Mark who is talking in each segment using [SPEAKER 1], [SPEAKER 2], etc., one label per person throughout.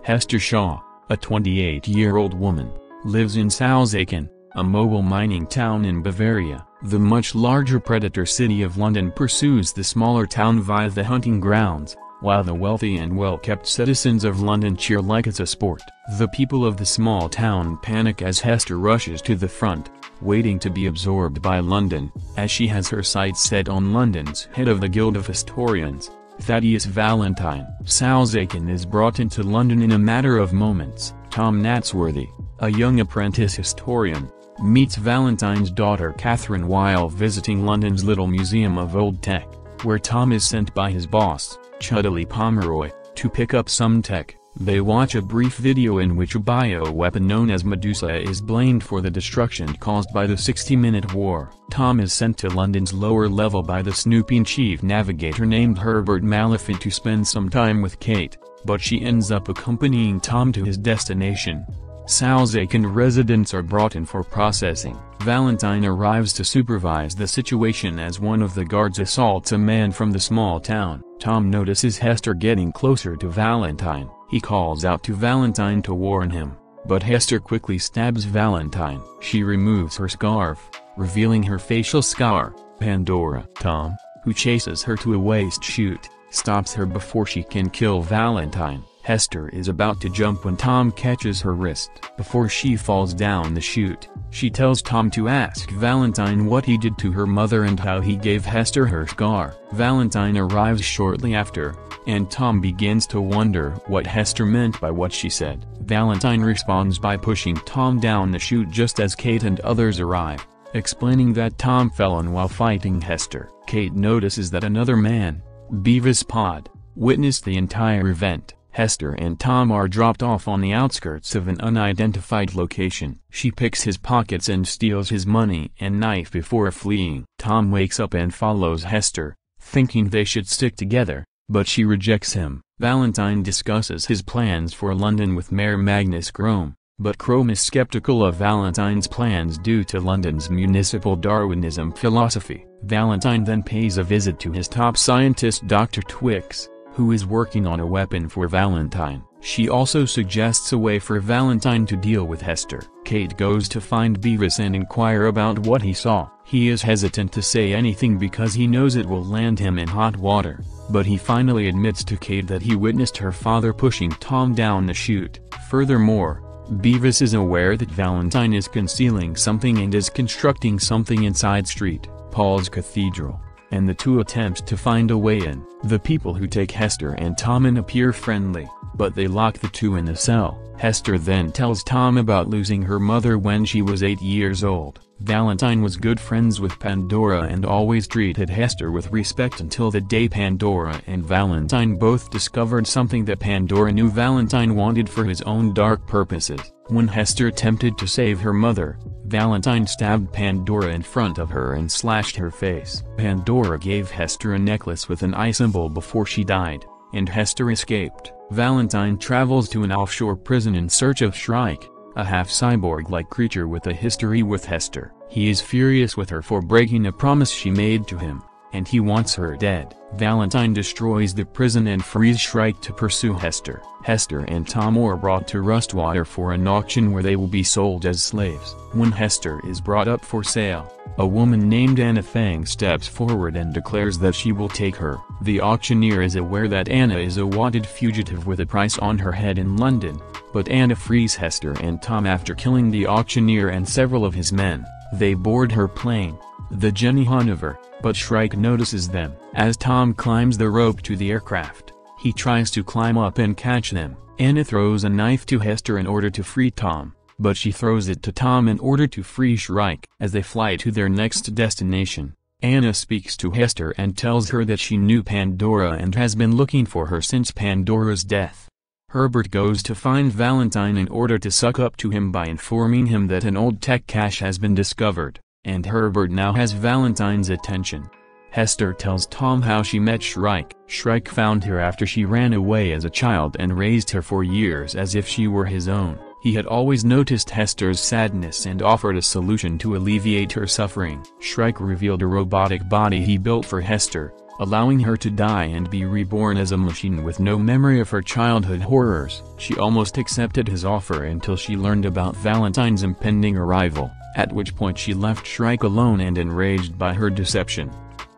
[SPEAKER 1] Hester Shaw, a 28-year-old woman, lives in Salzgitter, a mobile mining town in Bavaria. The much larger predator city of London pursues the smaller town via the hunting grounds, while the wealthy and well-kept citizens of London cheer like it's a sport. The people of the small town panic as Hester rushes to the front, waiting to be absorbed by London, as she has her sights set on London's head of the Guild of Historians, Thaddeus Valentine. Salzgitter is brought into London in a matter of moments. Tom Natsworthy, a young apprentice historian, meets Valentine's daughter Catherine while visiting London's Little Museum of Old Tech, where Tom is sent by his boss, Chudley Pomeroy, to pick up some tech. They watch a brief video in which a bioweapon known as Medusa is blamed for the destruction caused by the 60-minute war. Tom is sent to London's lower level by the snooping chief navigator named Herbert Maliphant to spend some time with Kate, but she ends up accompanying Tom to his destination. Salzgitter residents are brought in for processing. Valentine arrives to supervise the situation as one of the guards assaults a man from the small town. Tom notices Hester getting closer to Valentine. He calls out to Valentine to warn him, but Hester quickly stabs Valentine. She removes her scarf, revealing her facial scar, Pandora. Tom, who chases her to a waste chute, stops her before she can kill Valentine. Hester is about to jump when Tom catches her wrist. Before she falls down the chute, she tells Tom to ask Valentine what he did to her mother and how he gave Hester her scar. Valentine arrives shortly after, and Tom begins to wonder what Hester meant by what she said. Valentine responds by pushing Tom down the chute just as Kate and others arrive, explaining that Tom fell on while fighting Hester. Kate notices that another man, Beavis Pod, witnessed the entire event. Hester and Tom are dropped off on the outskirts of an unidentified location. She picks his pockets and steals his money and knife before fleeing. Tom wakes up and follows Hester, thinking they should stick together, but she rejects him. Valentine discusses his plans for London with Mayor Magnus Crome, but Crome is skeptical of Valentine's plans due to London's municipal Darwinism philosophy. Valentine then pays a visit to his top scientist Dr. Twix, who is working on a weapon for Valentine. She also suggests a way for Valentine to deal with Hester. Kate goes to find Beavis and inquire about what he saw. He is hesitant to say anything because he knows it will land him in hot water, but he finally admits to Kate that he witnessed her father pushing Tom down the chute. Furthermore, Beavis is aware that Valentine is concealing something and is constructing something inside St. Paul's Cathedral, and the two attempt to find a way in. The people who take Hester and Tom in appear friendly, but they lock the two in a cell. Hester then tells Tom about losing her mother when she was 8 years old. Valentine was good friends with Pandora and always treated Hester with respect until the day Pandora and Valentine both discovered something that Pandora knew Valentine wanted for his own dark purposes. When Hester attempted to save her mother, Valentine stabbed Pandora in front of her and slashed her face. Pandora gave Hester a necklace with an eye symbol before she died, and Hester escaped. Valentine travels to an offshore prison in search of Shrike, a half-cyborg-like creature with a history with Hester. He is furious with her for breaking a promise she made to him, and he wants her dead. Valentine destroys the prison and frees Shrike to pursue Hester. Hester and Tom are brought to Rustwater for an auction where they will be sold as slaves. When Hester is brought up for sale, a woman named Anna Fang steps forward and declares that she will take her. The auctioneer is aware that Anna is a wanted fugitive with a price on her head in London, but Anna frees Hester and Tom after killing the auctioneer and several of his men. They board her plane, the Jenny Hanover, but Shrike notices them. As Tom climbs the rope to the aircraft, he tries to climb up and catch them. Anna throws a knife to Hester in order to free Tom, but she throws it to Tom in order to free Shrike. As they fly to their next destination, Anna speaks to Hester and tells her that she knew Pandora and has been looking for her since Pandora's death. Herbert goes to find Valentine in order to suck up to him by informing him that an old tech cache has been discovered, and Herbert now has Valentine's attention. Hester tells Tom how she met Shrike. Shrike found her after she ran away as a child and raised her for years as if she were his own. He had always noticed Hester's sadness and offered a solution to alleviate her suffering. Shrike revealed a robotic body he built for Hester, allowing her to die and be reborn as a machine with no memory of her childhood horrors. She almost accepted his offer until she learned about Valentine's impending arrival, at which point she left Shrike alone and enraged by her deception.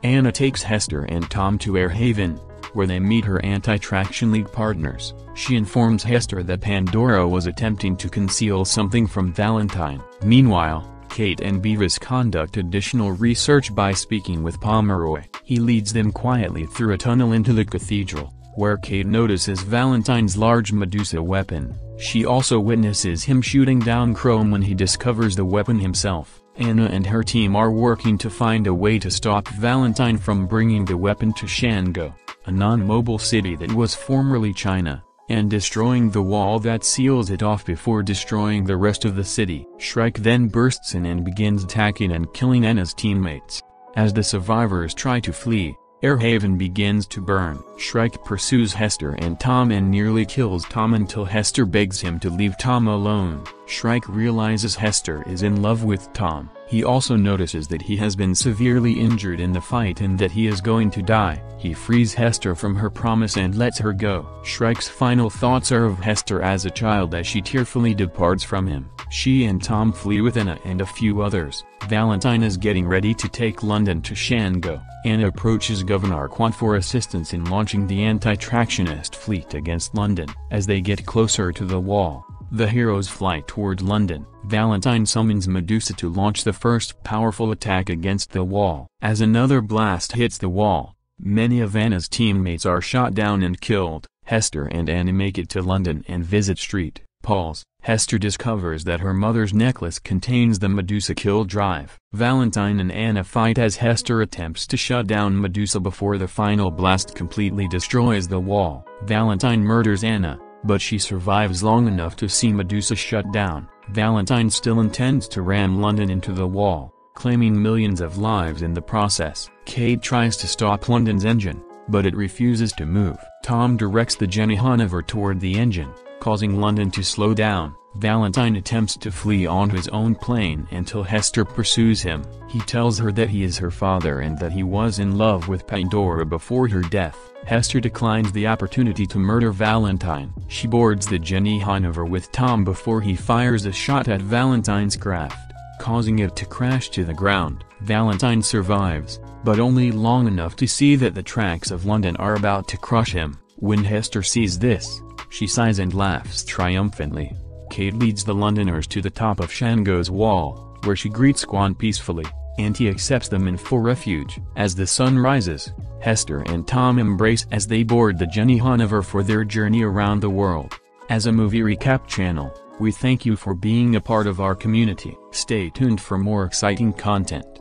[SPEAKER 1] Anna takes Hester and Tom to Airhaven, where they meet her Anti-Traction League partners. She informs Hester that Pandora was attempting to conceal something from Valentine. Meanwhile, Kate and Beavis conduct additional research by speaking with Pomeroy. He leads them quietly through a tunnel into the cathedral, where Kate notices Valentine's large Medusa weapon. She also witnesses him shooting down Chrome when he discovers the weapon himself. Anna and her team are working to find a way to stop Valentine from bringing the weapon to Shango, a non-mobile city that was formerly China, and destroying the wall that seals it off before destroying the rest of the city. Shrike then bursts in and begins attacking and killing Anna's teammates. As the survivors try to flee, Airhaven begins to burn. Shrike pursues Hester and Tom and nearly kills Tom until Hester begs him to leave Tom alone. Shrike realizes Hester is in love with Tom. He also notices that he has been severely injured in the fight and that he is going to die. He frees Hester from her promise and lets her go. Shrike's final thoughts are of Hester as a child as she tearfully departs from him. She and Tom flee with Anna and a few others. Valentine is getting ready to take London to Shango. Anna approaches Governor Quant for assistance in launching the anti-tractionist fleet against London. As they get closer to the wall, the heroes fly toward London. Valentine summons Medusa to launch the first powerful attack against the wall. As another blast hits the wall, many of Anna's teammates are shot down and killed. Hester and Anna make it to London and visit St. Paul's. Hester discovers that her mother's necklace contains the Medusa kill drive. Valentine and Anna fight as Hester attempts to shut down Medusa before the final blast completely destroys the wall. Valentine murders Anna, but she survives long enough to see Medusa shut down. Valentine still intends to ram London into the wall, claiming millions of lives in the process. Kate tries to stop London's engine, but it refuses to move. Tom directs the Jenny Hanover toward the engine, causing London to slow down. Valentine attempts to flee on his own plane until Hester pursues him. He tells her that he is her father and that he was in love with Pandora before her death. Hester declines the opportunity to murder Valentine. She boards the Jenny Hanover with Tom before he fires a shot at Valentine's craft, causing it to crash to the ground. Valentine survives, but only long enough to see that the tracks of London are about to crush him. When Hester sees this, she sighs and laughs triumphantly. Kate leads the Londoners to the top of Shango's wall, where she greets Quan peacefully, and he accepts them in for refuge. As the sun rises, Hester and Tom embrace as they board the Jenny Hanover for their journey around the world. As a movie recap channel, we thank you for being a part of our community. Stay tuned for more exciting content.